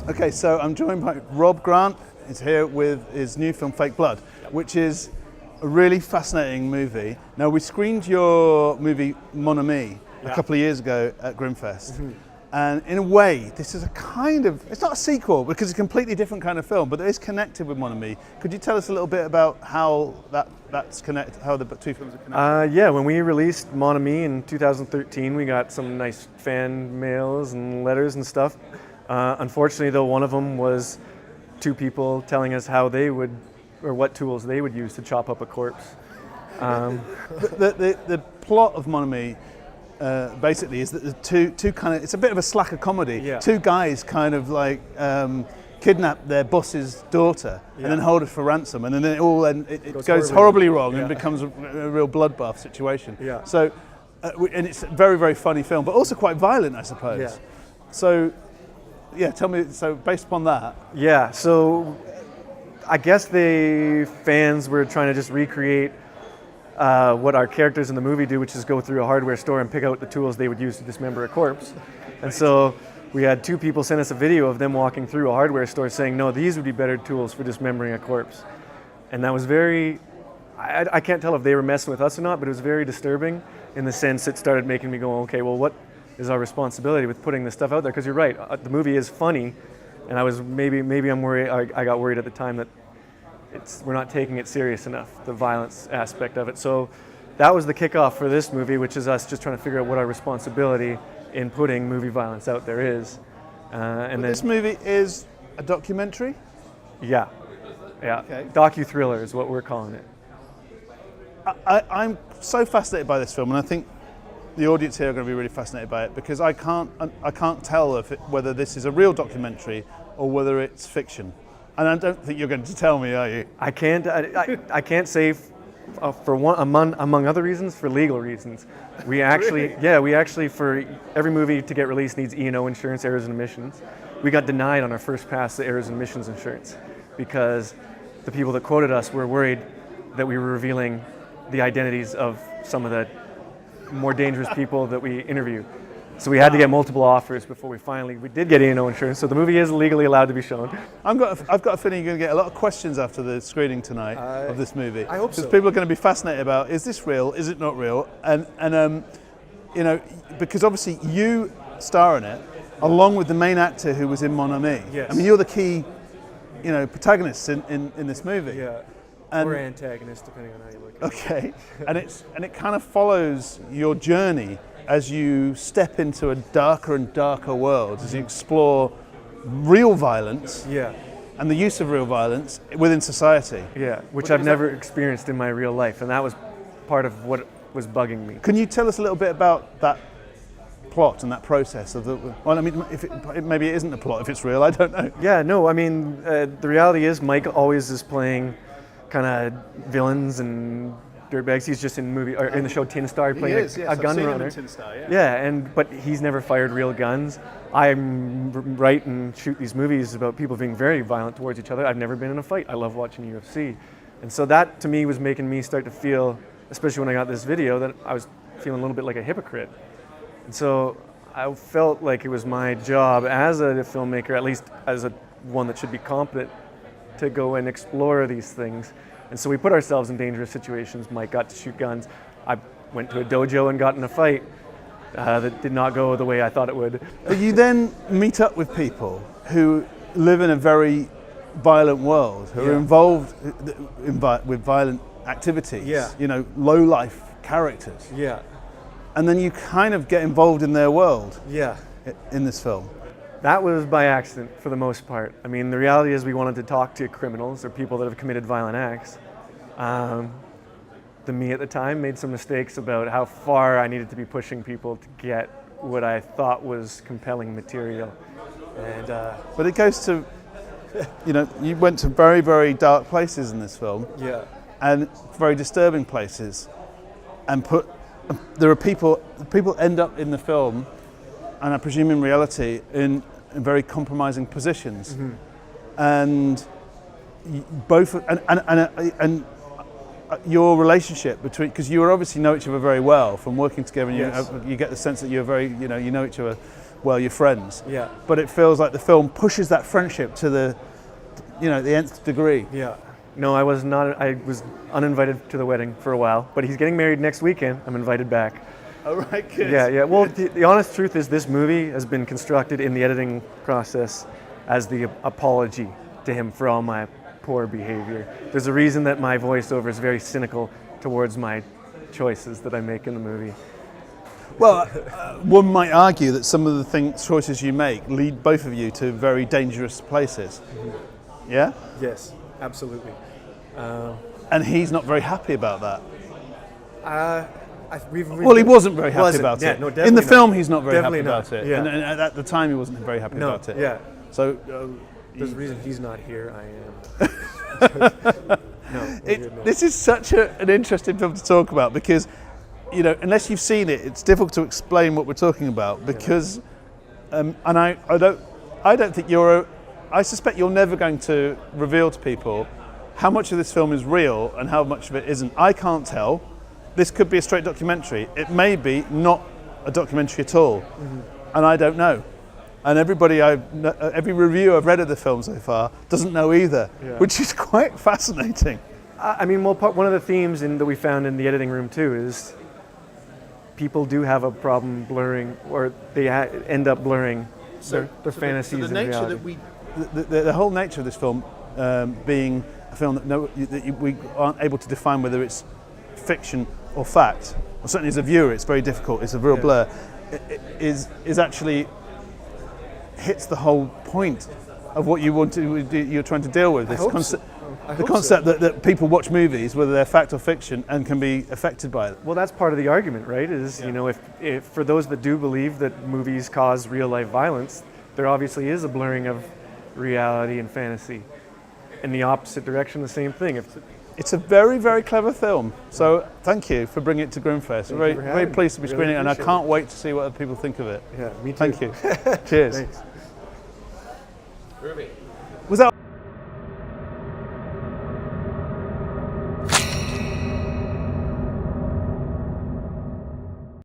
Okay, so I'm joined by Rob Grant. He's here with his new film, Fake Blood, which is a really fascinating movie. Now, we screened your movie, Mon Ami, a couple of years ago at Grimmfest. And in a way, this is a kind of, it's not a sequel because it's a completely different kind of film, but it is connected with Mon Ami. Could you tell us a little bit about how that's connected, how the two films are connected? Yeah, when we released Mon Ami in 2013, we got some nice fan mails and letters and stuff. Unfortunately, though, one of them was two people telling us how they would, or what tools they would use to chop up a corpse. The plot of Mon Ami basically is that the two kind of, it's a bit of a slacker comedy. Yeah. Two guys kind of like kidnap their boss's daughter and then hold her for ransom, and then it goes horribly wrong and becomes a real bloodbath situation. Yeah. So, and it's a very, very funny film, but also quite violent, I suppose. Yeah. So, yeah, tell me, so based upon that. Yeah, so I guess the fans were trying to just recreate what our characters in the movie do, which is go through a hardware store and pick out the tools they would use to dismember a corpse. And so we had two people send us a video of them walking through a hardware store saying, no, these would be better tools for dismembering a corpse. And that was very, I can't tell if they were messing with us or not, but it was very disturbing in the sense it started making me go, okay, well, what is our responsibility with putting this stuff out there? Because you're right, the movie is funny, and I was maybe I'm worried. I got worried at the time that we're not taking it serious enough, the violence aspect of it. So that was the kickoff for this movie, which is us just trying to figure out what our responsibility in putting movie violence out there is. And this movie is a documentary? Yeah. Okay. Docu-thriller is what we're calling it. I'm so fascinated by this film, and I think the audience here are going to be really fascinated by it, because I can't tell whether this is a real documentary or whether it's fiction. And I don't think you're going to tell me, are you? I can't say for one, among other reasons, for legal reasons. We actually, really? For every movie to get released needs E&O insurance, errors and omissions. We got denied on our first pass the errors and omissions insurance because the people that quoted us were worried that we were revealing the identities of some of the more dangerous people that we interview. So we had to get multiple offers before we did get E&O insurance. So the movie is legally allowed to be shown. I've got a feeling you're going to get a lot of questions after the screening tonight of this movie. I hope so. Because people are going to be fascinated about, is this real? Is it not real? And you know, because obviously you star in it along with the main actor who was in Mon Ami. Yes. I mean, you're the key, protagonists in this movie. Yeah. And, or antagonist, depending on how you look at it. Okay, and it kind of follows your journey as you step into a darker and darker world, as you explore real violence and the use of real violence within society. Yeah, which I've never experienced in my real life, and that was part of what was bugging me. Can you tell us a little bit about that plot and that process of maybe it isn't a plot if it's real, I don't know. Yeah, no, I mean, the reality is Mike always is playing kind of villains and dirtbags. He's just in the show Tin Star playing a gun runner. Tin Star, but he's never fired real guns. I write and shoot these movies about people being very violent towards each other. I've never been in a fight. I love watching UFC. And so that to me was making me start to feel, especially when I got this video, that I was feeling a little bit like a hypocrite. And so I felt like it was my job as a filmmaker, at least as one that should be competent, to go and explore these things. And so we put ourselves in dangerous situations. Mike got to shoot guns. I went to a dojo and got in a fight that did not go the way I thought it would. But you then meet up with people who live in a very violent world, who are involved with violent activities, low-life characters. Yeah. And then you kind of get involved in their world in this film. That was by accident for the most part. I mean, the reality is we wanted to talk to criminals or people that have committed violent acts. Me at the time made some mistakes about how far I needed to be pushing people to get what I thought was compelling material. And but it goes to, you went to very, very dark places in this film. Yeah. And very disturbing places. And there are people end up in the film, and I presume in reality, in very compromising positions, and your relationship between, because you obviously know each other very well from working together, and you get the sense that you're very, you know each other well, you're friends. Yeah. But it feels like the film pushes that friendship to the, the nth degree. Yeah. No, I was not. I was uninvited to the wedding for a while, but he's getting married next weekend. I'm invited back. All right, good. Yeah. Well, the honest truth is this movie has been constructed in the editing process as the apology to him for all my poor behavior. There's a reason that my voiceover is very cynical towards my choices that I make in the movie. Well, one might argue that some of the choices you make lead both of you to very dangerous places. Mm-hmm. Yeah? Yes, absolutely. And he's not very happy about that. Well, he wasn't very happy about it. No, in the film, he's not very happy Definitely about not. it. Yeah. And at the time, he wasn't very happy about it. Yeah. So there's a reason he's not here. I am. This is such an interesting film to talk about because, unless you've seen it, it's difficult to explain what we're talking about because, and I don't think I suspect you're never going to reveal to people how much of this film is real and how much of it isn't. I can't tell. This could be a straight documentary. It may be not a documentary at all, and I don't know. And every review I've read of the film so far doesn't know either, which is quite fascinating. I mean, well, one of the themes that we found in the editing room too is people do have a problem blurring, or they end up blurring their fantasies and reality. The whole nature of this film being a film that we aren't able to define whether it's fiction or fact, or certainly as a viewer it's very difficult, it's a real blur, is actually hits the whole point of what you're trying to deal with. This concept, the concept that people watch movies, whether they're fact or fiction, and can be affected by it. Well, that's part of the argument, right? Is if for those that do believe that movies cause real life violence, there obviously is a blurring of reality and fantasy. In the opposite direction, the same thing. It's a very, very clever film. So thank you for bringing it to Grimmfest. Very, very pleased to be screening it, and I can't wait to see what other people think of it. Yeah, me too. Thank you. Cheers. Thanks. Was that